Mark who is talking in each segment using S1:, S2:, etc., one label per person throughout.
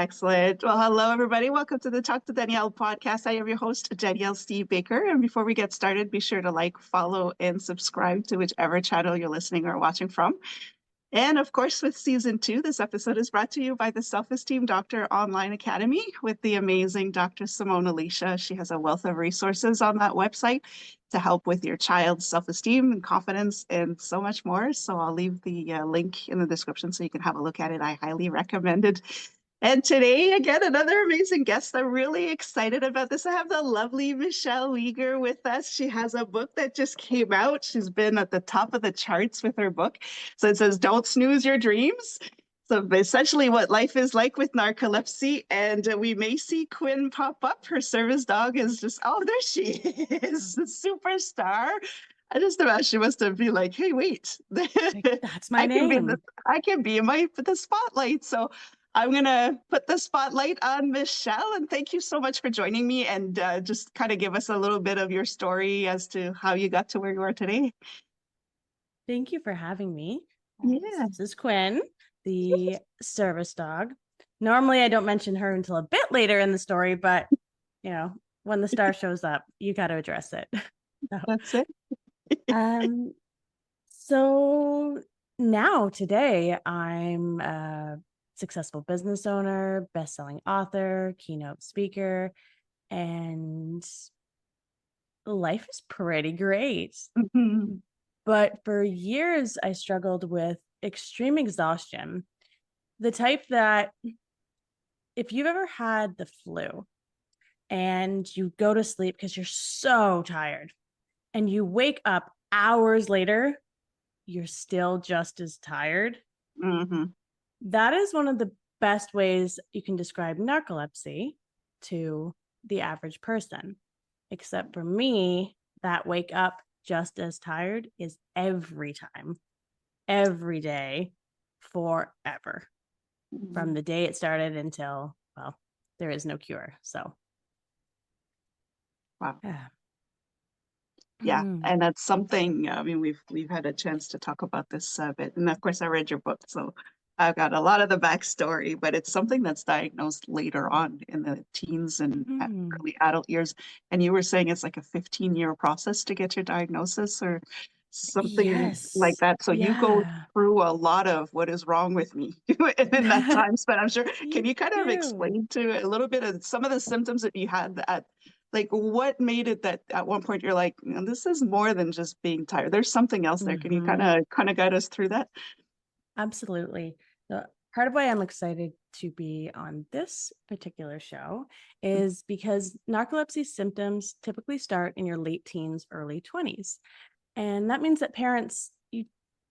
S1: Excellent. Well, hello, everybody. Welcome to the Talk to Danielle podcast. I am your host, Danielle C. Baker. And before we get started, be sure to like, follow, and subscribe to whichever channel you're listening or watching from. And of course, with season 2, this episode is brought to you by the Self-Esteem Doctor Online Academy with the amazing Dr. Simone Alicia. She has a wealth of resources on that website to help with your child's self-esteem and confidence and so much more. So I'll leave the link in the description so you can have a look at it. I highly recommend it. And today, again, another amazing guest. I'm really excited about this. I have the lovely Michelle Weger with us. She has a book that just came out. She's been at the top of the charts with her book. So it says, Don't Snooze Your Dreams. So essentially what life is like with narcolepsy. And we may see Quinn pop up. Her service dog is just, oh, there she is, the superstar. I just imagine she must have been like, hey, wait,
S2: That's my name.
S1: I can be in the spotlight. So I'm going to put the spotlight on Michelle, and thank you so much for joining me and just kind of give us a little bit of your story as to how you got to where you are today.
S2: Thank you for having me.
S1: Yeah.
S2: This is Quinn, the service dog. Normally, I don't mention her until a bit later in the story, but when the star shows up, you got to address it.
S1: That's it.
S2: So now today, I'm a successful business owner, best-selling author, keynote speaker, and life is pretty great.
S1: Mhm.
S2: But for years, I struggled with extreme exhaustion, the type that if you've ever had the flu and you go to sleep because you're so tired and you wake up hours later, you're still just as tired.
S1: Mm-hmm.
S2: That is one of the best ways you can describe narcolepsy to the average person. Except for me, that wake up just as tired is every time, every day, forever.
S1: Mm-hmm.
S2: From the day it started until, well, there is no cure. So,
S1: Wow.
S2: yeah.
S1: Yeah, and that's something, I mean, we've had a chance to talk about this a bit. And of course, I read your book, so I've got a lot of the backstory, but it's something that's diagnosed later on in the teens and early adult years. And you were saying it's like a 15-year process to get your diagnosis or something like
S2: Yes.
S1: that. So you go
S2: Yeah.
S1: through a lot of what is wrong with me in that time span, I'm sure. Can
S2: You
S1: you kind of
S2: do.
S1: explain to a little bit of some of the symptoms that you had at like what made it that at one point you're like, this is more than just being tired. There's something else there. Can you kind of guide us through that?
S2: Absolutely. So part of why I'm excited to be on this particular show is because narcolepsy symptoms typically start in your late teens, early 20s. And that means that parents, you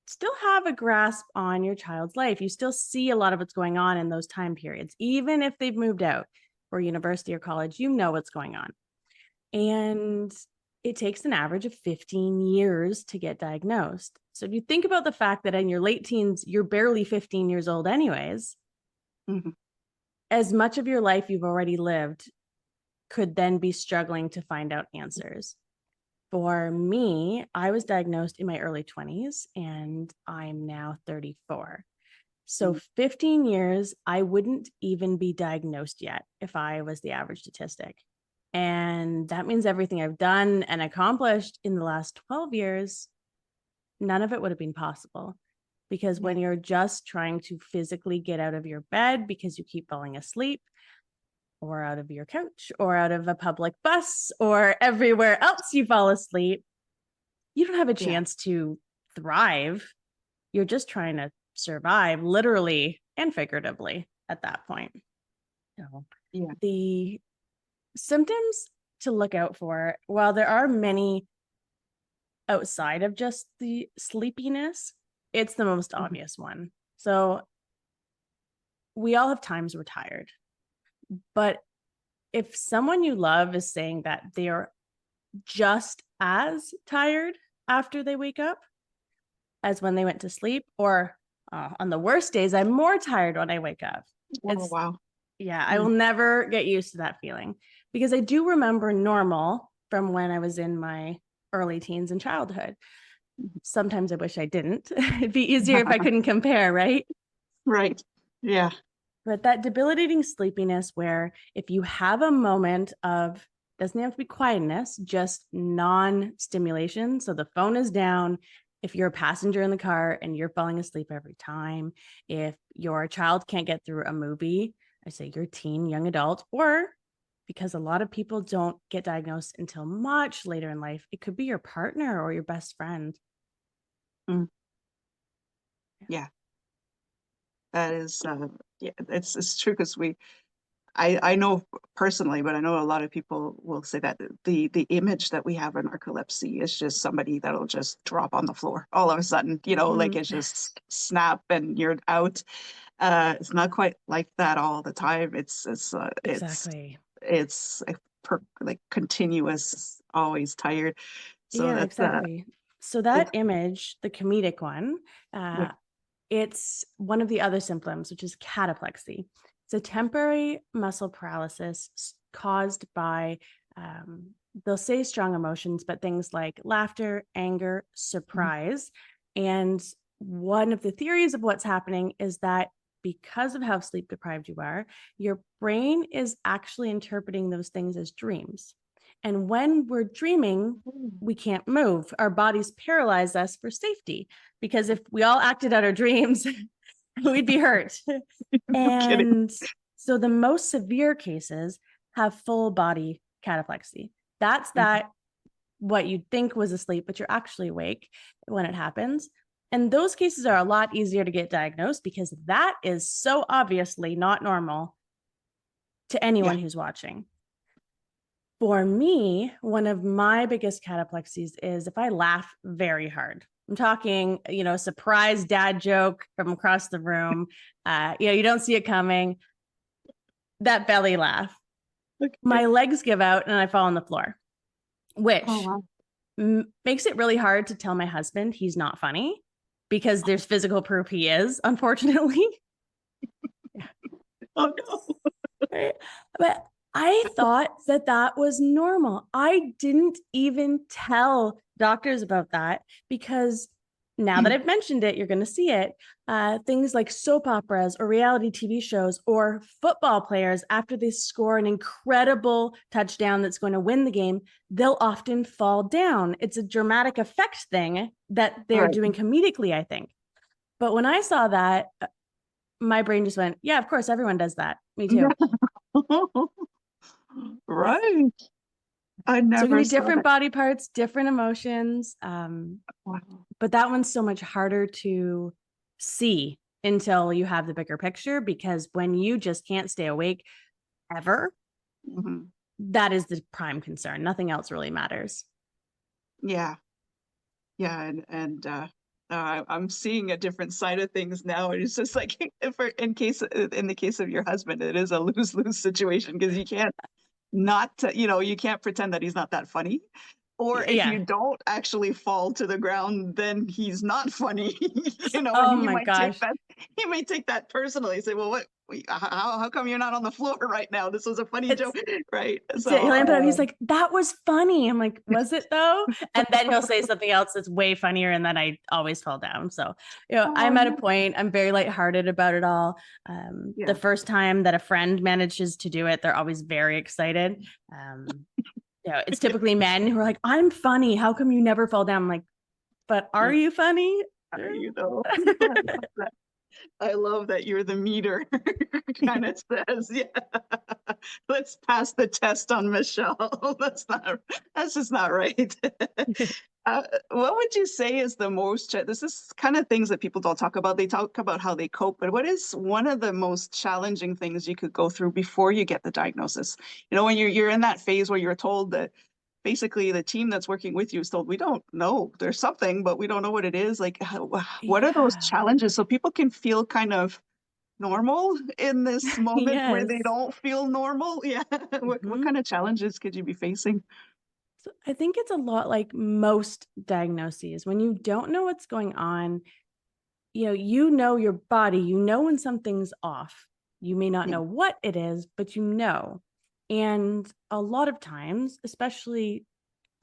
S2: still have a grasp on your child's life. You still see a lot of what's going on in those time periods. Even if they've moved out for university or college, you know what's going on. And it takes an average of 15 years to get diagnosed. So if you think about the fact that in your late teens, you're barely 15 years old anyways, as much of your life you've already lived could then be struggling to find out answers. For me, I was diagnosed in my early 20s and I'm now 34. So 15 years, I wouldn't even be diagnosed yet if I was the average statistic. And that means everything I've done and accomplished in the last 12 years, none of it would have been possible. Because when you're just trying to physically get out of your bed because you keep falling asleep, or out of your couch, or out of a public bus, or everywhere else you fall asleep, you don't have a chance to thrive. You're just trying to survive, literally and figuratively, at that point. So, the symptoms to look out for, while there are many outside of just the sleepiness, it's the most obvious one. So we all have times we're tired, but if someone you love is saying that they're just as tired after they wake up as when they went to sleep, or on the worst days, I'm more tired when I wake up.
S1: Oh, wow.
S2: Yeah, I will never get used to that feeling because I do remember normal from when I was in my early teens and childhood. Sometimes I wish I didn't. It'd be easier if I couldn't compare, right?
S1: Right. Yeah.
S2: But that debilitating sleepiness where if you have a moment of, doesn't have to be quietness, just non-stimulation. So the phone is down. If you're a passenger in the car and you're falling asleep every time, if your child can't get through a movie, I say your teen, young adult, or because a lot of people don't get diagnosed until much later in life, it could be your partner or your best friend.
S1: Mm. Yeah, that is, yeah, it's true because I know personally, but I know a lot of people will say that the image that we have in narcolepsy is just somebody that'll just drop on the floor all of a sudden, like it's just snap and you're out. It's not quite like that all the time.
S2: Exactly.
S1: It's like continuous, always tired. So
S2: Yeah,
S1: that's
S2: exactly. So that
S1: it's
S2: image, the comedic one,
S1: yeah.
S2: it's one of the other symptoms, which is cataplexy. It's a temporary muscle paralysis caused by, they'll say strong emotions, but things like laughter, anger, surprise. And one of the theories of what's happening is that because of how sleep deprived you are, your brain is actually interpreting those things as dreams. And when we're dreaming, we can't move. Our bodies paralyze us for safety because if we all acted out our dreams, we'd be hurt.
S1: No kidding.
S2: And so the most severe cases have full body cataplexy. That's that what you'd think was asleep, but you're actually awake when it happens. And those cases are a lot easier to get diagnosed because that is so obviously not normal to
S1: Yeah.
S2: anyone who's watching. For me, one of my biggest cataplexies is if I laugh very hard. I'm talking, surprise dad joke from across the room. You don't see it coming. That belly laugh.
S1: Okay.
S2: My legs give out and I fall on the floor,
S1: Oh
S2: which
S1: wow.
S2: makes it really hard to tell my husband he's not funny because there's physical proof he is, unfortunately.
S1: Oh no.
S2: Right? But I thought that was normal. I didn't even tell doctors about that because now that I've mentioned it, you're going to see it. Things like soap operas or reality TV shows or football players, after they score an incredible touchdown that's going to win the game, they'll often fall down. It's a dramatic effect thing that they're
S1: Right.
S2: doing comedically, I think. But when I saw that, my brain just went, yeah, of course, everyone does that. Me too.
S1: Right. I
S2: So it can
S1: never
S2: be
S1: saw
S2: different
S1: that.
S2: body parts, different emotions.
S1: Wow.
S2: But that one's so much harder to see until you have the bigger picture, because when you just can't stay awake ever,
S1: Mhm.
S2: that is the prime concern. Nothing else really matters.
S1: Yeah. Yeah. I'm seeing a different side of things now. And it's just like if in the case of your husband, it is a lose-lose situation because you can't not to, you can't pretend that he's not that funny. Or if
S2: Yeah.
S1: you don't actually fall to the ground, then he's not funny, and
S2: Oh my gosh.
S1: he may take that personally. Say, well, how come you're not on the floor right now? This was a funny
S2: It's
S1: joke, right?
S2: He'll
S1: So,
S2: amp it up. He's like, that was funny. I'm like, was it though? And then he'll say something else that's way funnier. And then I always fall down. So, I'm at a
S1: no.
S2: point, I'm very lighthearted about it all. The
S1: Yeah.
S2: first time that a friend manages to do it, they're always very excited. It's typically men who are like, I'm funny. How come you never fall down? I'm like, but are you funny?
S1: Are you though? I love that you're the meter kind of says, yeah, let's pass the test on Michelle. That's just not right. What would you say is the most, this is kind of things that people don't talk about. They talk about how they cope, but what is one of the most challenging things you could go through before you get the diagnosis? When you're in that phase where you're told that basically the team that's working with you is told, we don't know, there's something, but we don't know what it is. Like, what are those
S2: Yeah.
S1: challenges so people can feel kind of normal in this moment where they
S2: Yes.
S1: don't feel normal? Yeah. What
S2: Mhm.
S1: kind of challenges could you be facing?
S2: So I think it's a lot like most diagnoses. When you don't know what's going on, your body, when something's off. You may not
S1: Yeah.
S2: know what it is, but you know. And a lot of times, especially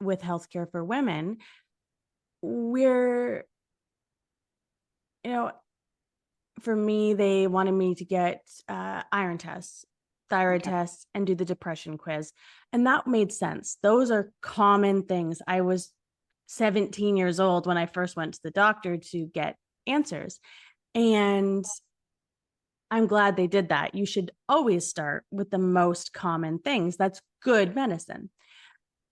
S2: with healthcare for women, we're, you know, for me, they wanted me to get iron tests, thyroid
S1: Okay.
S2: tests, and do the depression quiz. And that made sense. Those are common things. I was 17 years old when I first went to the doctor to get answers. And I'm glad they did that. You should always start with the most common things. That's good medicine.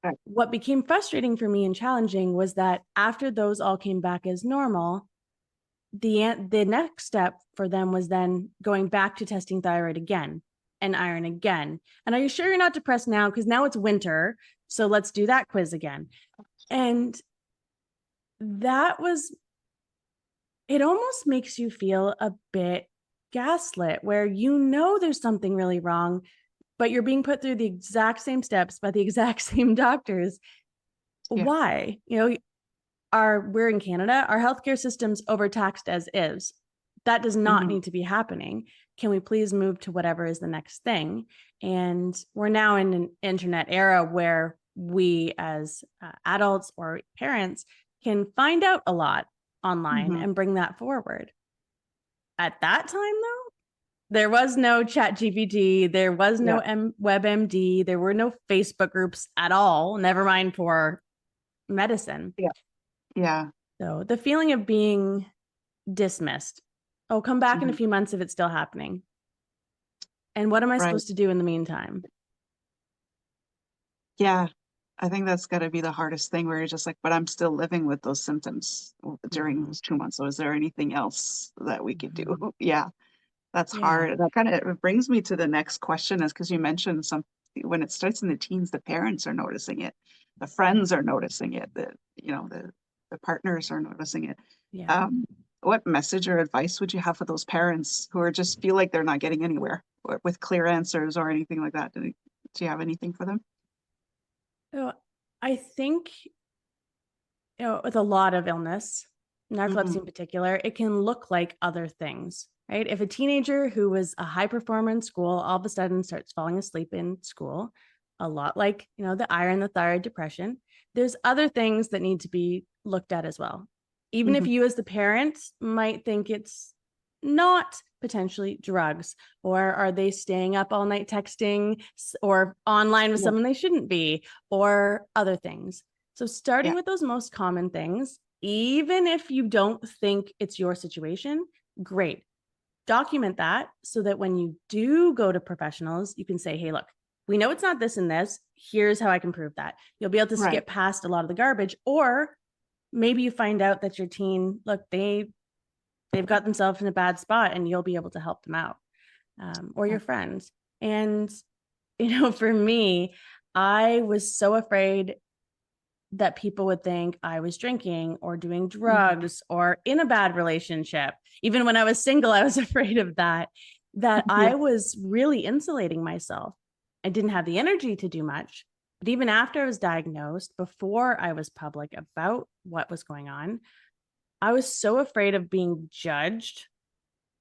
S1: Right.
S2: What became frustrating for me and challenging was that after those all came back as normal, the next step for them was then going back to testing thyroid again and iron again. And are you sure you're not depressed now? Because now it's winter. So let's do that quiz again. And that was, it almost makes you feel a bit gaslit, where you know there's something really wrong, but you're being put through the exact same steps by the exact same doctors.
S1: Yeah.
S2: Why? We're in Canada, our healthcare system's overtaxed as is. That does not
S1: Mhm.
S2: need to be happening. Can we please move to whatever is the next thing? And we're now in an internet era where we as adults or parents can find out a lot online
S1: Mhm.
S2: and bring that forward. At that time, though, there was no chat GPT, there was no
S1: Yeah.
S2: WebMD, there were no Facebook groups at all, never mind for medicine.
S1: Yeah. Yeah.
S2: So the feeling of being dismissed, oh, come back in a
S1: Mhm.
S2: few months if it's still happening. And what am I
S1: Right.
S2: supposed to do in the meantime?
S1: Yeah. I think that's got to be the hardest thing where you're just like, but I'm still living with those symptoms during
S2: Mhm.
S1: those 2 months. So is there anything else that we could do?
S2: Mhm.
S1: Yeah. That's
S2: Yeah.
S1: hard. That kind of brings me to the next question is because you mentioned when it starts in the teens, the parents are noticing it, the friends are noticing it, the partners are noticing it.
S2: Yeah.
S1: Um, what message or advice would you have for those parents who are just feel like they're not getting anywhere with clear answers or anything like that? Do you have anything for them?
S2: So I think, with a lot of illness, narcolepsy
S1: Hmm.
S2: in particular, it can look like other things, right? If a teenager who was a high performer in school all of a sudden starts falling asleep in school, a lot like, the iron, the thyroid, depression, there's other things that need to be looked at as well. Even if
S1: Hmm.
S2: you as the parent might think it's not potentially drugs, or are they staying up all night texting or online with
S1: Yeah.
S2: someone they shouldn't be, or other things. So starting
S1: Yeah.
S2: with those most common things, even if you don't think it's your situation, great. Document that so that when you do go to professionals, you can say, hey, look, we know it's not this and this. Here's how I can prove that. You'll be able to
S1: Right.
S2: skip past a lot of the garbage. Or maybe you find out that your teen, look, they've got themselves in a bad spot and you'll be able to help them out, or your
S1: Right.
S2: friends. And, for me, I was so afraid that people would think I was drinking or doing
S1: Mhm.
S2: drugs or in a bad relationship. Even when I was single, I was afraid of that
S1: Yeah.
S2: I was really insulating myself. I didn't have the energy to do much. But even after I was diagnosed, before I was public about what was going on, I was so afraid of being judged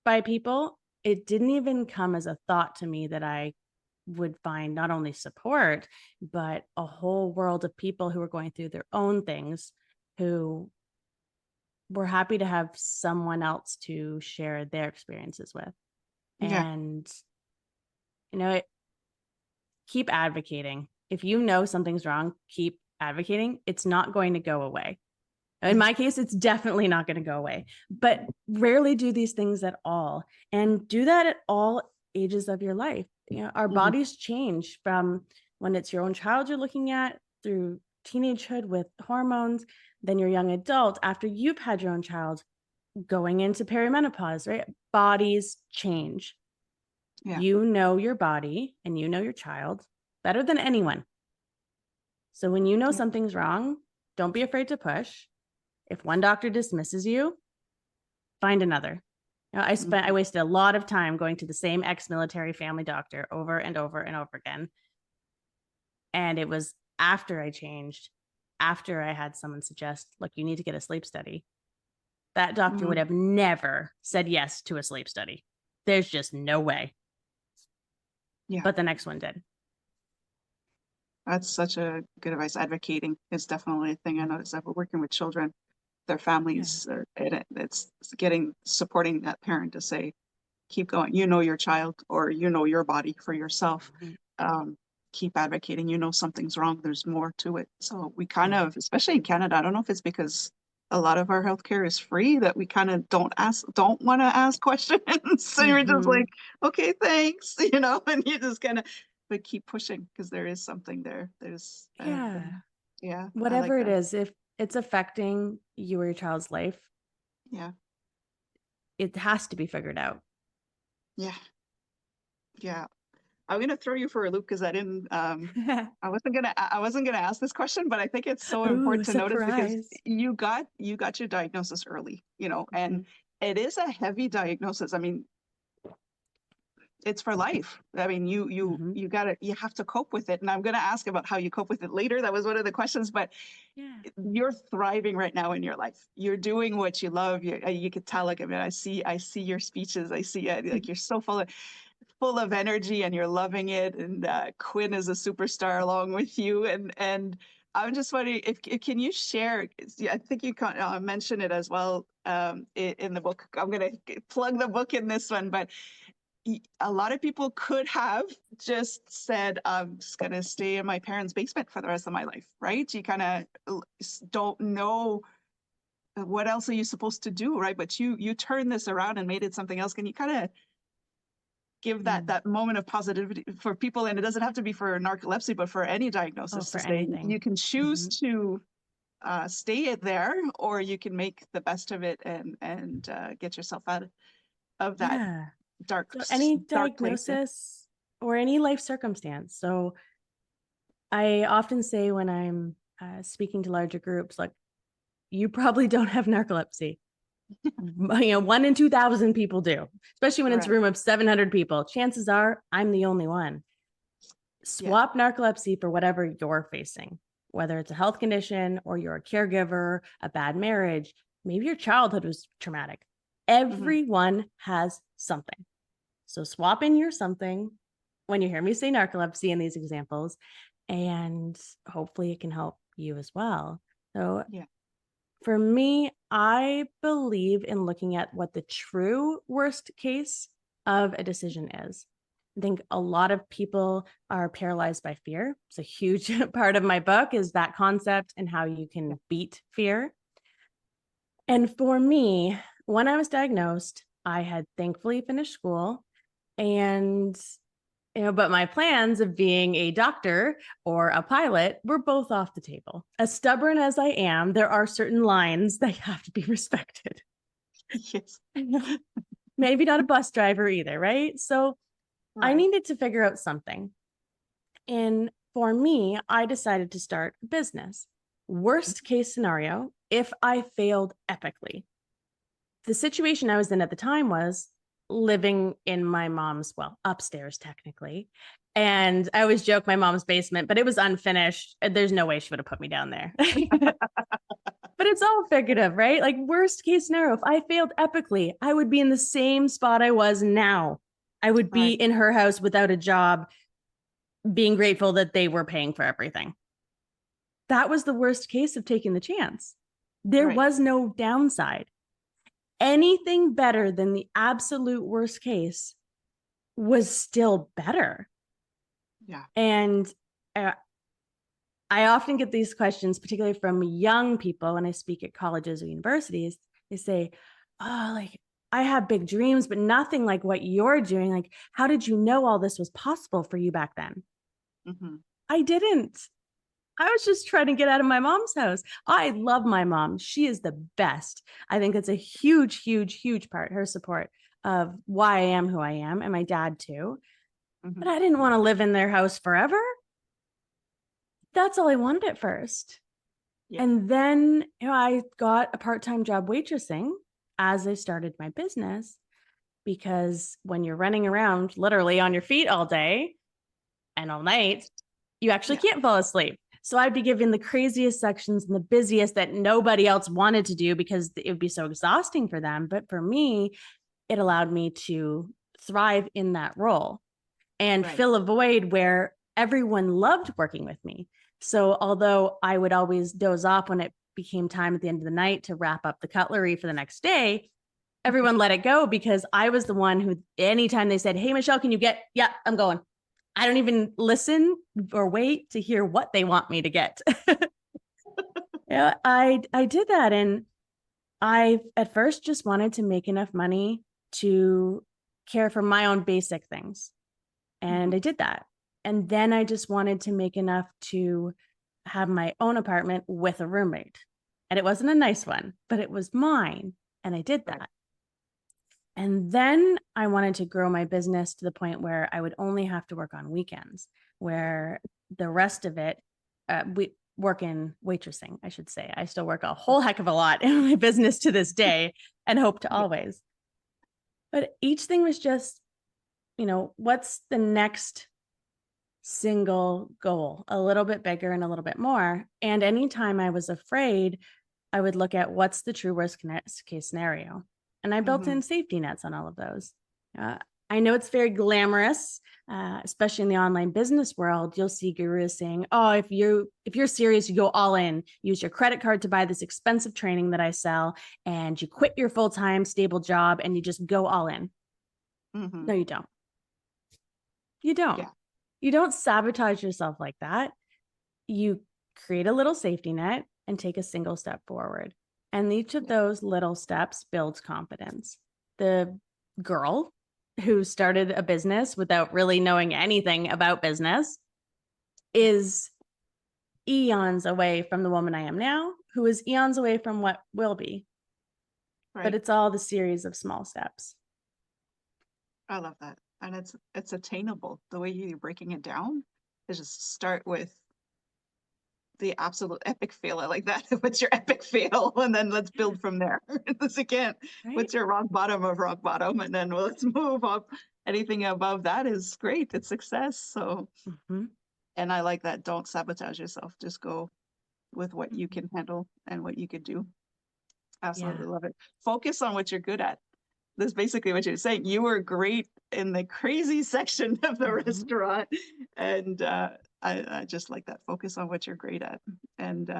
S2: by people. It didn't even come as a thought to me that I would find not only support, but a whole world of people who were going through their own things, who were happy to have someone else to share their experiences with.
S1: Yeah.
S2: And, you know, it, keep advocating. If you know something's wrong, keep advocating. It's not going to go away. In my case, it's definitely not going to go away, but rarely do these things at all. And do that at all ages of your life. Our
S1: Mhm.
S2: bodies change from when it's your own child you're looking at, through teenagehood with hormones, then your young adult, after you've had your own child, going into perimenopause, right? Bodies change.
S1: Yeah.
S2: You know your body and you know your child better than anyone. So when you know
S1: Yeah.
S2: something's wrong, don't be afraid to push. If one doctor dismisses you, find another. I
S1: Mhm.
S2: wasted a lot of time going to the same ex-military family doctor over and over and over again. And it was after I changed, after I had someone suggest, look, you need to get a sleep study. That doctor would
S1: Mhm.
S2: have never said yes to a sleep study. There's just no way.
S1: Yeah.
S2: But the next one did.
S1: That's such a good advice. Advocating is definitely a thing I noticed that we're working with children. their families are in it. It's supporting that parent to say, keep going. You know your child, or you know your body for yourself. Keep advocating. You know something's wrong. There's more to it. So we kind of, especially in Canada, I don't know if it's because a lot of our healthcare is free, that we kind of don't want to ask questions. So you're just like, okay, thanks, and you just kind of, but keep pushing, because there is something there. There's yeah,
S2: whatever it is, if it's affecting you or your child's life, it has to be figured out.
S1: Yeah. I'm gonna throw you for a loop, because I didn't I wasn't gonna ask this question, but I think it's so important to notice, because you got your diagnosis early, and it is a heavy diagnosis. I mean, it's for life. I mean, you have to cope with it. And I'm gonna ask about how you cope with it later. That was one of the questions, but you're thriving right now in your life. You're doing what you love. You could tell, like, I mean, I see your speeches. I see like you're so full of energy, and you're loving it. And Quinn is a superstar along with you. And I'm just wondering, if can you share? I think you mentioned it as well in the book. I'm gonna plug the book in this one, but a lot of people could have just said, I'm just gonna stay in my parents' basement for the rest of my life, right? You kind of don't know what else are you supposed to do, right? But you turned this around and made it something else. Can you kind of give that moment of positivity for people? And it doesn't have to be for narcolepsy, but for any diagnosis, to say you can choose to stay there, or you can make the best of it and get yourself out of that dark
S2: diagnosis or any life circumstance. So I often say, when I'm speaking to larger groups, like, you probably don't have narcolepsy. 1 in 2,000 people do, especially when it's a room of 700 people. Chances are I'm the only one. Swap narcolepsy for whatever you're facing, whether it's a health condition, or you're a caregiver, a bad marriage, maybe your childhood was traumatic. Everyone has something. So swap in your something when you hear me say narcolepsy in these examples, and hopefully it can help you as well. So for me, I believe in looking at what the true worst case of a decision is. I think a lot of people are paralyzed by fear. It's a huge part of my book, is that concept and how you can beat fear. And for me, when I was diagnosed, I had thankfully finished school, and but my plans of being a doctor or a pilot were both off the table. As stubborn as I am, there are certain lines that have to be respected.
S1: Yes.
S2: Maybe not a bus driver either, right? So I needed to figure out something. And for me, I decided to start a business. Worst case scenario, if I failed epically. The situation I was in at the time was living in my mom's, upstairs technically. And I always joke my mom's basement, but it was unfinished. There's no way she would have put me down there. But it's all figurative, right? Like, worst case scenario, if I failed epically, I would be in the same spot I was now. I would be in her house without a job, being grateful that they were paying for everything. That was the worst case of taking the chance. There was no downside. Anything better than the absolute worst case was still better. And I often get these questions, particularly from young people when I speak at colleges or universities. They say, oh, like, I have big dreams, but nothing like what you're doing. Like, how did you know all this was possible for you back then? I didn't. I was just trying to get out of my mom's house. I love my mom. She is the best. I think it's a huge, huge, huge part, her support of why I am who I am, and my dad too. But I didn't want to live in their house forever. That's all I wanted at first. And then I got a part-time job waitressing as I started my business, because when you're running around literally on your feet all day and all night, you actually can't fall asleep. So I'd be given the craziest sections and the busiest that nobody else wanted to do, because it would be so exhausting for them. But for me, it allowed me to thrive in that role and fill a void where everyone loved working with me. So although I would always doze off when it became time at the end of the night to wrap up the cutlery for the next day, everyone let it go because I was the one who, anytime they said, "Hey, Michelle, can you get?" Yeah, I'm going. I don't even listen or wait to hear what they want me to get. Yeah, I did that. And I at first just wanted to make enough money to care for my own basic things. And I did that. And then I just wanted to make enough to have my own apartment with a roommate. And it wasn't a nice one, but it was mine. And I did that. And then I wanted to grow my business to the point where I would only have to work on weekends, where the rest of it, we work in waitressing, I should say. I still work a whole heck of a lot in my business to this day and hope to always. But each thing was just, what's the next single goal, a little bit bigger and a little bit more. And anytime I was afraid, I would look at what's the true worst case scenario. And I built in safety nets on all of those. I know it's very glamorous, especially in the online business world. You'll see gurus saying, "Oh, if you're serious, you go all in. Use your credit card to buy this expensive training that I sell, and you quit your full-time stable job and you just go all in." No, you don't. You don't.
S1: Yeah.
S2: You don't sabotage yourself like that. You create a little safety net and take a single step forward. And each of those little steps builds confidence. The girl who started a business without really knowing anything about business is eons away from the woman I am now, who is eons away from what will be.
S1: Right.
S2: But it's all the series of small steps.
S1: I love that. And it's attainable. The way you're breaking it down is just start with the absolute epic fail. I like that. What's your epic fail? And then let's build from there. This again,
S2: Right?
S1: what's your rock bottom of rock bottom? And then let's move up. Anything above that is great. It's success. So, and I like that. Don't sabotage yourself. Just go with what you can handle and what you could do. Absolutely love it. Focus on what you're good at. That's basically what you're saying. You were great in the crazy section of the restaurant. And I just like that. Focus on what you're great at. And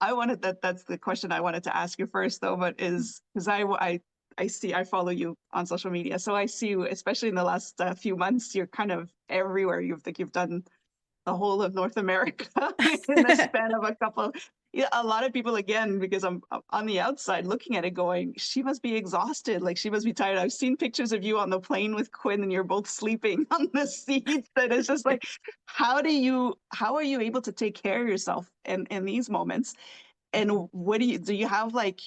S1: I wanted that's the question I wanted to ask you first, though, but is because I follow you on social media. So I see you, especially in the last few months, you're kind of everywhere. You've done the whole of North America in the span of a couple. Yeah, a lot of people, again, because I'm on the outside looking at it going, she must be exhausted. Like she must be tired. I've seen pictures of you on the plane with Quinn and you're both sleeping on the seats. And it's just like, how are you able to take care of yourself in these moments? And what do you have like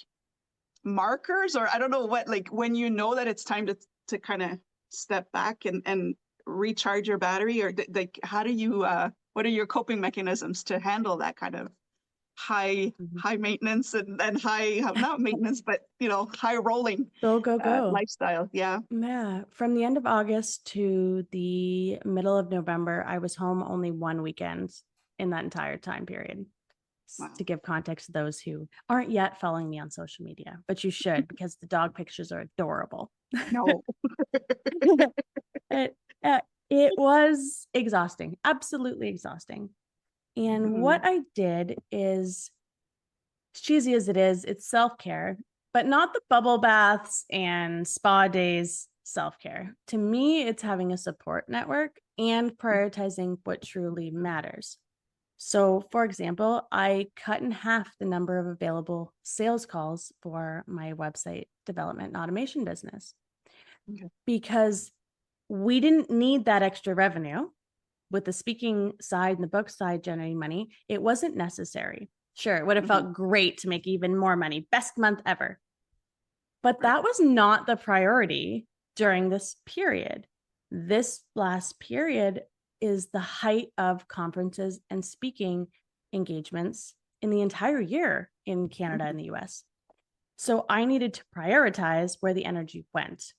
S1: markers or I don't know what, like when you know that it's time to kind of step back and recharge your battery or like, how do you, what are your coping mechanisms to handle that kind of high maintenance and high not maintenance but high rolling
S2: go
S1: lifestyle? Yeah.
S2: From the end of August to the middle of November, I was home only one weekend in that entire time period. Wow. To give context to those who aren't yet following me on social media, but you should because the dog pictures are adorable.
S1: No.
S2: It was exhausting, absolutely exhausting. And what I did is, as cheesy as it is, it's self-care, but not the bubble baths and spa days self-care. To me, it's having a support network and prioritizing what truly matters. So, for example, I cut in half the number of available sales calls for my website development and automation business because we didn't need that extra revenue. With the speaking side and the book side generating money, it wasn't necessary. Sure, it would have felt great to make even more money, best month ever. But that was not the priority during this period. This last period is the height of conferences and speaking engagements in the entire year in Canada and the US. So I needed to prioritize where the energy went.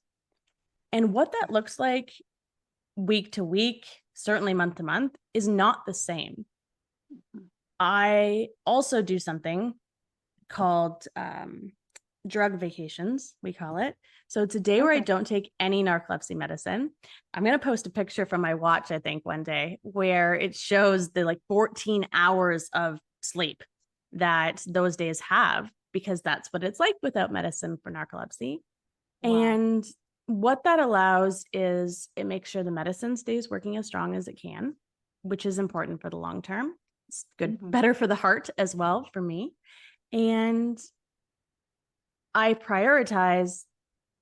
S2: And what that looks like week to week, certainly month to month, is not the same. I also do something called drug vacations, we call it. So it's a day where I don't take any narcolepsy medicine. I'm going to post a picture from my watch, I think, one day, where it shows the 14 hours of sleep. that those days have, because that's what it's like without medicine for narcolepsy.
S1: Wow.
S2: And what that allows is it makes sure the medicine stays working as strong as it can, which is important for the long term. It's good, better for the heart as well for me. And I prioritize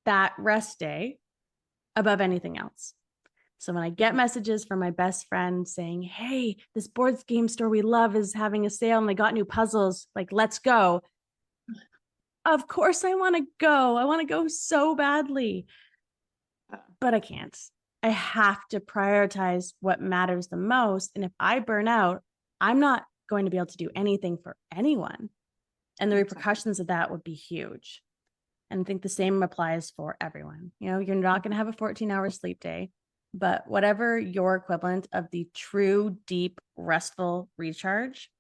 S2: that rest day above anything else. So when I get messages from my best friend saying, hey, this board game store we love is having a sale and they got new puzzles, like, let's go. Of course I want to go. I want to go so badly, but I can't. I have to prioritize what matters the most. And if I burn out, I'm not going to be able to do anything for anyone. And the repercussions of that would be huge. And I think the same applies for everyone. You know, you're not going to have a 14-hour sleep day, but whatever your equivalent of the true, deep, restful recharge,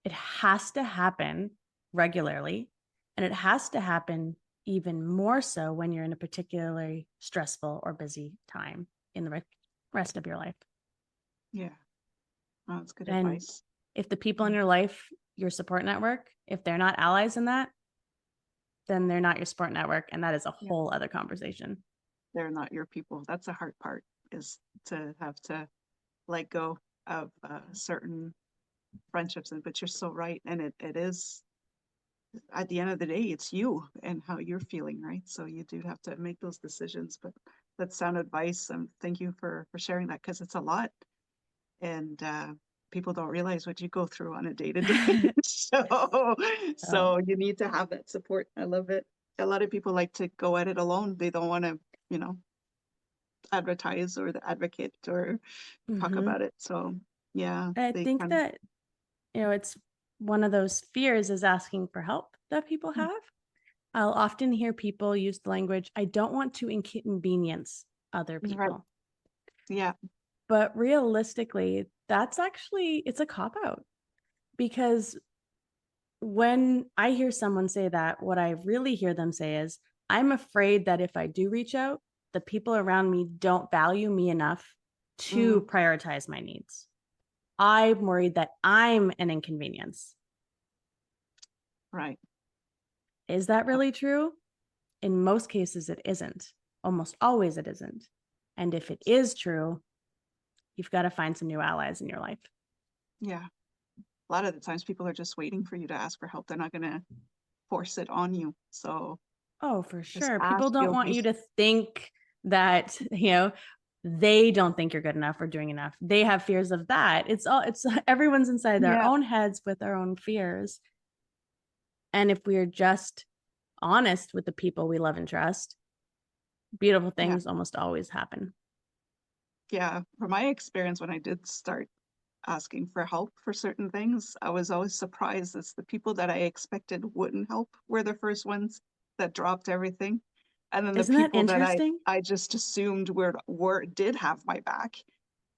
S2: it has to happen regularly. And it has to happen even more so when you're in a particularly stressful or busy time in the rest of your life.
S1: Yeah. Oh, that's good
S2: And
S1: advice.
S2: if the people in your life, your support network, if they're not allies in that, then they're not your support network. And that is a whole other conversation.
S1: They're not your people. That's the hard part, is to have to let go of certain friendships. But you're so right. And it is, at the end of the day, it's you and how you're feeling, right? So you do have to make those decisions. But that's sound advice. And thank you for sharing that, because it's a lot. And people don't realize what you go through on a day-to-day. So you need to have that support. I love it. A lot of people like to go at it alone. They don't want to, advertise or advocate or talk about it. So yeah,
S2: I think that, it's one of those fears is asking for help that people have. I'll often hear people use the language, I don't want to inconvenience other people.
S1: Right. Yeah.
S2: But realistically, that's actually, it's a cop-out, because when I hear someone say that, what I really hear them say is, I'm afraid that if I do reach out, the people around me don't value me enough to prioritize my needs. I'm worried that I'm an inconvenience.
S1: Right.
S2: Is that really true? In most cases, it isn't. Almost always it isn't. And if it is true, you've got to find some new allies in your life.
S1: Yeah. A lot of the times people are just waiting for you to ask for help. They're not going to force it on you. So
S2: oh, for
S1: just
S2: sure.
S1: ask,
S2: People don't
S1: you'll
S2: want
S1: be
S2: you to think that, they don't think you're good enough or doing enough. They have fears of that. It's everyone's inside their own heads with their own fears. And if we are just honest with the people we love and trust, beautiful things almost always happen.
S1: Yeah. From my experience, when I did start asking for help for certain things, I was always surprised as the people that I expected wouldn't help were the first ones that dropped everything. And then the
S2: Isn't that
S1: people that
S2: interesting?
S1: I just assumed were did have my back,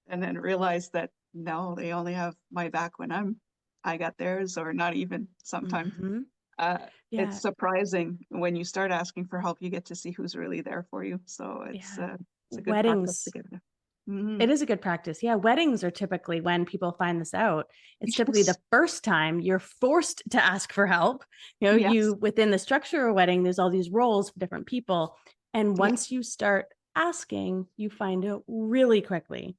S1: and then realized that no, they only have my back when I got theirs, or not even sometimes. It's surprising when you start asking for help, you get to see who's really there for you. So it's a good practice to
S2: Weddings.
S1: get it.
S2: It is a good practice. Yeah. Weddings are typically when people find this out. It's typically
S1: Yes.
S2: the first time you're forced to ask for help.
S1: Yes.
S2: You within the structure of a wedding, there's all these roles for different people. And once you start asking, you find out really quickly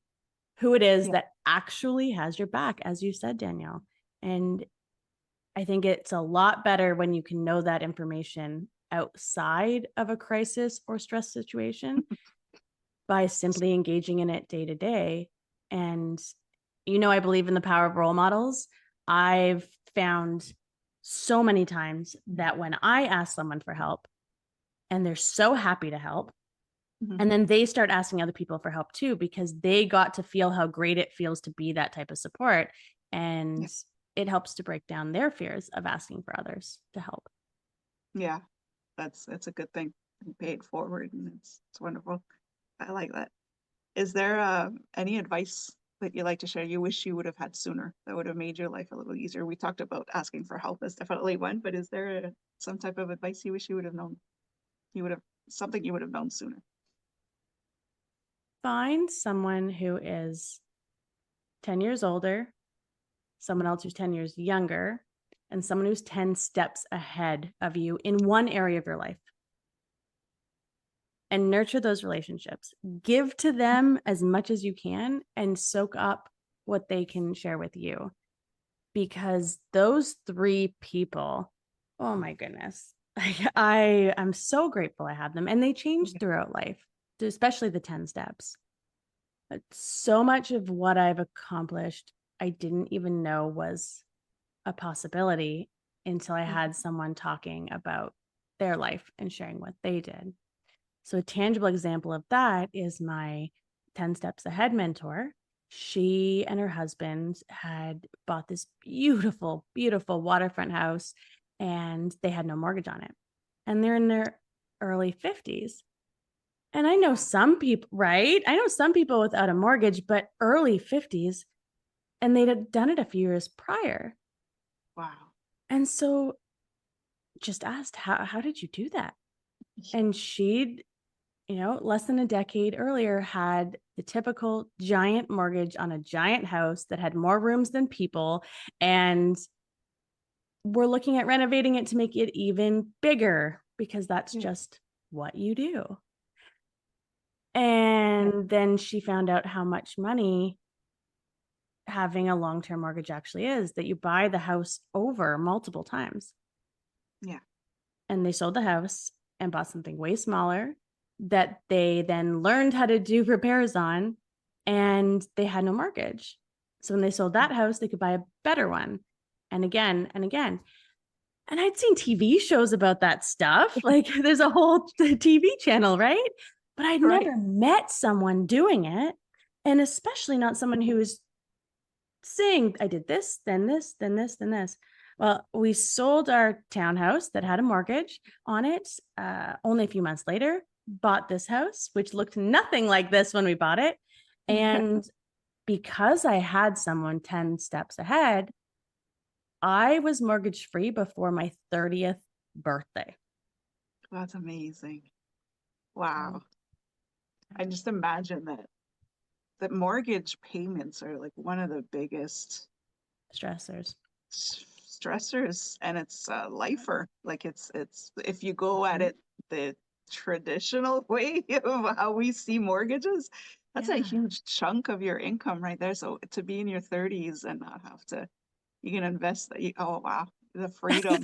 S2: who it is that actually has your back, as you said, Danielle. And I think it's a lot better when you can know that information outside of a crisis or stress situation by simply engaging in it day to day. And, I believe in the power of role models. I've found so many times that when I ask someone for help and they're so happy to help, and then they start asking other people for help too, because they got to feel how great it feels to be that type of support. And it helps to break down their fears of asking for others to help.
S1: Yeah, that's a good thing. Pay it forward, and it's wonderful. I like that. Is there any advice that you like to share you wish you would have had sooner that would have made your life a little easier? We talked about asking for help as definitely one, but is there some type of advice you wish you would have known? You would have something you would have known sooner.
S2: Find someone who is 10 years older, someone else who's 10 years younger, and someone who's 10 steps ahead of you in one area of your life. And nurture those relationships. Give to them as much as you can and soak up what they can share with you. Because those 3 people, oh my goodness, I'm so grateful I have them. And they change throughout life, especially the 10 steps. But so much of what I've accomplished, I didn't even know was a possibility until I had someone talking about their life and sharing what they did. So a tangible example of that is my 10 Steps Ahead mentor. She and her husband had bought this beautiful, beautiful waterfront house, and they had no mortgage on it. And they're in their early 50s. And I know some people, right? I know some people without a mortgage, but early 50s, and they'd had done it a few years prior.
S1: Wow.
S2: And so just asked, how did you do that? And she'd, less than a decade earlier had the typical giant mortgage on a giant house that had more rooms than people. And we're looking at renovating it to make it even bigger because that's just what you do. And then she found out how much money having a long-term mortgage actually is, that you buy the house over multiple times.
S1: Yeah.
S2: And they sold the house and bought something way smaller that they then learned how to do repairs on, and they had no mortgage. So when they sold that house, they could buy a better one, and again and again. And I'd seen TV shows about that stuff. Like there's a whole TV channel, right? But I'd never met someone doing it. And especially not someone who was saying, I did this, then this, then this, then this. Well, we sold our townhouse that had a mortgage on it only a few months later, bought this house, which looked nothing like this when we bought it. And because I had someone 10 steps ahead, I was mortgage free before my 30th birthday.
S1: That's amazing. Wow. I just imagine that mortgage payments are like one of the biggest
S2: Stressors.
S1: stressors, and it's a lifer. Like it's if you go at it the traditional way of how we see mortgages, that's a huge chunk of your income right there. So to be in your 30s and not have to, you can invest that. Oh wow, the freedom.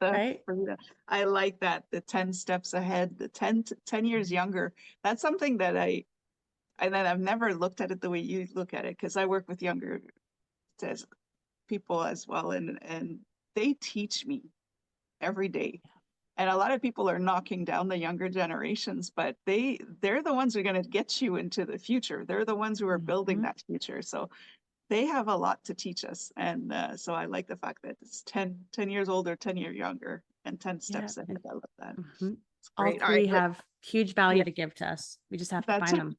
S2: Right?
S1: Freedom. I like that. The 10 steps ahead, the 10 years younger. That's something that I've never looked at it the way you look at it, because I work with younger as people as well, and they teach me every day. And a lot of people are knocking down the younger generations, but they're the ones who are going to get you into the future. They're the ones who are building that future. So they have a lot to teach us. And so I like the fact that it's 10 years older, 10 years younger, and 10 steps ahead. I love that. It's
S2: All
S1: great.
S2: three have huge value to give to us. We just have to
S1: That's
S2: find them.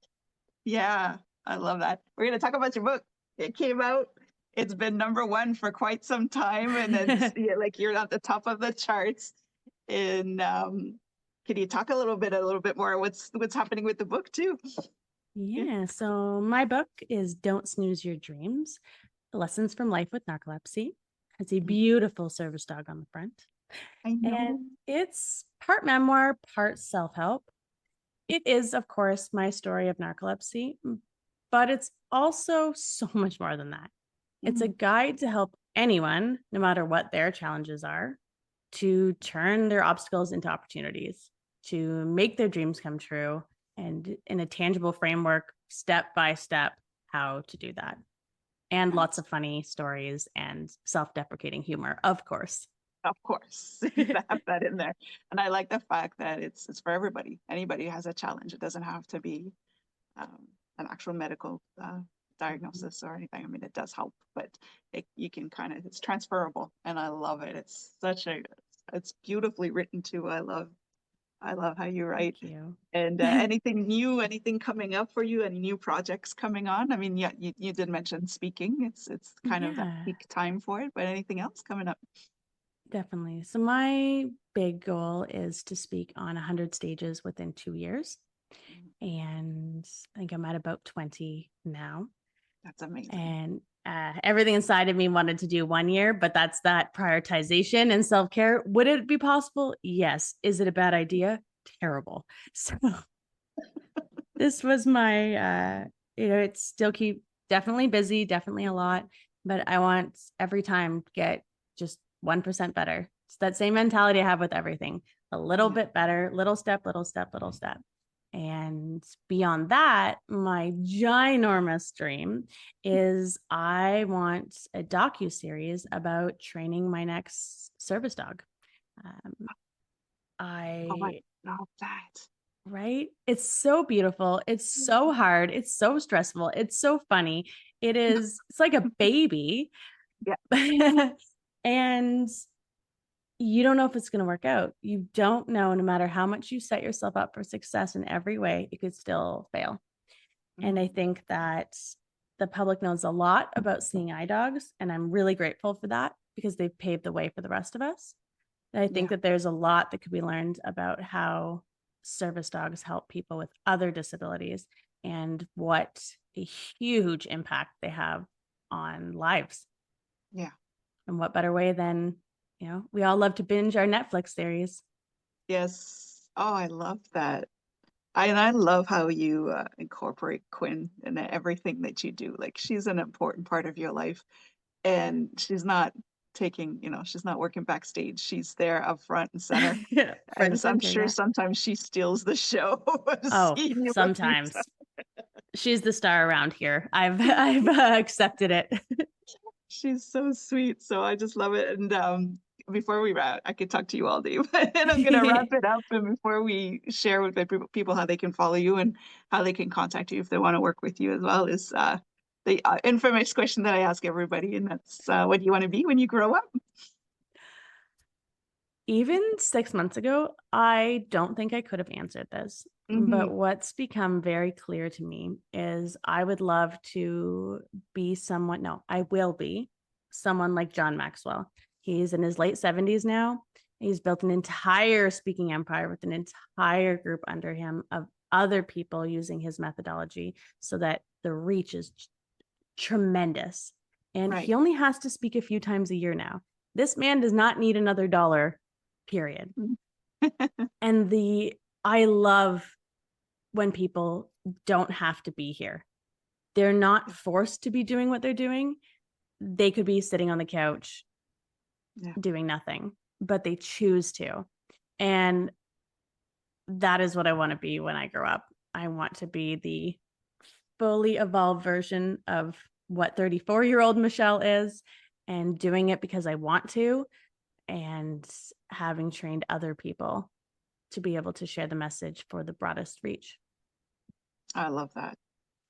S1: Yeah, I love that. We're going to talk about your book. It came out. It's been #1 for quite some time, and then like you're at the top of the charts. And can you talk a little bit more what's happening with the book too?
S2: Yeah. So my book is Don't Snooze Your Dreams, Lessons from Life with Narcolepsy. It's a beautiful service dog on the front.
S1: I know.
S2: And it's part memoir, part self-help. It is, of course, my story of narcolepsy, but it's also so much more than that. It's a guide to help anyone, no matter what their challenges are, to turn their obstacles into opportunities, to make their dreams come true, and in a tangible framework, step by step, how to do that. And lots of funny stories and self-deprecating humor, of course.
S1: Of course, you have that in there. And I like the fact that it's for everybody. Anybody who has a challenge. It doesn't have to be an actual medical diagnosis or anything. I mean, it does help, but you can it's transferable, and I love it. It's beautifully written too. I love how you write.
S2: Thank you.
S1: And anything new, anything coming up for you? Any new projects coming on? I mean, yeah, you did mention speaking. It's kind of that peak time for it, but anything else coming up?
S2: Definitely. So my big goal is to speak on 100 stages within 2 years. And I think I'm at about 20 now.
S1: That's amazing.
S2: And Everything inside of me wanted to do 1 year, but that's that prioritization and self-care. Would it be possible? Yes. Is it a bad idea? Terrible. So this was my, it's still keep definitely busy, definitely a lot, but I want every time to get just 1% better. It's that same mentality I have with everything, a little bit better, little step, little step, little step. And beyond that, my ginormous dream is I want a docu-series about training my next service dog.
S1: Oh,
S2: I
S1: I love that.
S2: Right? It's so beautiful. It's so hard. It's so stressful. It's so funny. It's like a baby.
S1: Yeah.
S2: And you don't know if it's going to work out. You don't know, no matter how much you set yourself up for success in every way, it could still fail. And I think that the public knows a lot about seeing eye dogs, and I'm really grateful for that because they've paved the way for the rest of us. And I think that there's a lot that could be learned about how service dogs help people with other disabilities and what a huge impact they have on lives.
S1: Yeah.
S2: And what better way than, we all love to binge our Netflix series.
S1: Yes. Oh, I love that. I love how you incorporate Quinn in everything that you do. Like she's an important part of your life, and she's not she's not working backstage. She's there up front and center.
S2: Front and
S1: And I'm
S2: center,
S1: sure
S2: yeah.
S1: sometimes she steals the show.
S2: Oh,
S1: Seeing you working
S2: sometimes. She's the star around here. I've accepted it.
S1: She's so sweet. So I just love it. And before we wrap, I could talk to you all day, but I'm going to wrap it up. And before we share with the people how they can follow you and how they can contact you if they want to work with you as well, is the infamous question that I ask everybody. And that's what do you want to be when you grow up?
S2: Even 6 months ago, I don't think I could have answered this. But what's become very clear to me is I would love to be someone, no, I will be someone like John Maxwell. He's in his late 70s now. He's built an entire speaking empire with an entire group under him of other people using his methodology so that the reach is tremendous. And he only has to speak a few times a year now. This man does not need another dollar, period. And I love when people don't have to be here. They're not forced to be doing what they're doing. They could be sitting on the couch doing nothing, but they choose to. And that is what I want to be when I grow up. I want to be the fully evolved version of what 34-year-old Michelle is, and doing it because I want to, and having trained other people to be able to share the message for the broadest reach.
S1: I love that.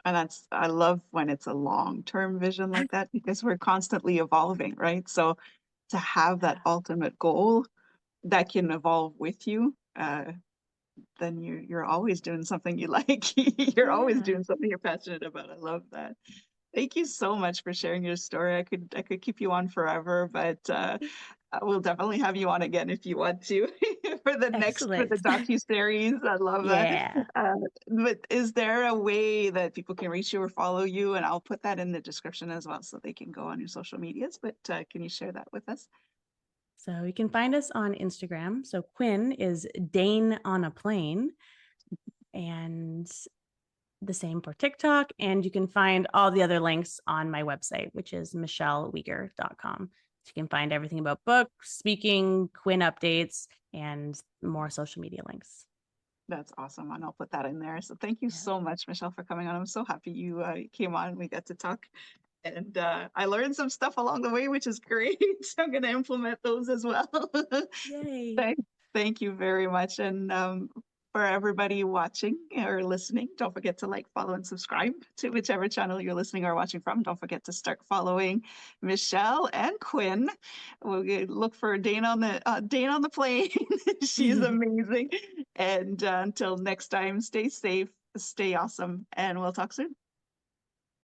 S1: And I love when it's a long-term vision like that because we're constantly evolving, right? So to have that ultimate goal that can evolve with you, then you're always doing something you like. You're always doing something you're passionate about. I love that. Thank you so much for sharing your story. I could keep you on forever, but we'll definitely have you on again if you want to for the docu-series. I love that. But is there a way that people can reach you or follow you? And I'll put that in the description as well so they can go on your social medias. But can you share that with us?
S2: So you can find us on Instagram. So Quinn is Dane on a plane, and the same for TikTok. And you can find all the other links on my website, which is michelleweger.com. So you can find everything about books, speaking, Quinn updates, and more social media links.
S1: That's awesome. And I'll put that in there. So thank you so much, Michelle, for coming on. I'm so happy you came on. We got to talk. And I learned some stuff along the way, which is great. I'm going to implement those as well.
S2: Yay.
S1: Thank you very much. And for everybody watching or listening, don't forget to like, follow, and subscribe to whichever channel you're listening or watching from. Don't forget to start following Michelle and Quinn. We'll look for Dane on the plane. She's amazing. And until next time, stay safe, stay awesome, and we'll talk soon.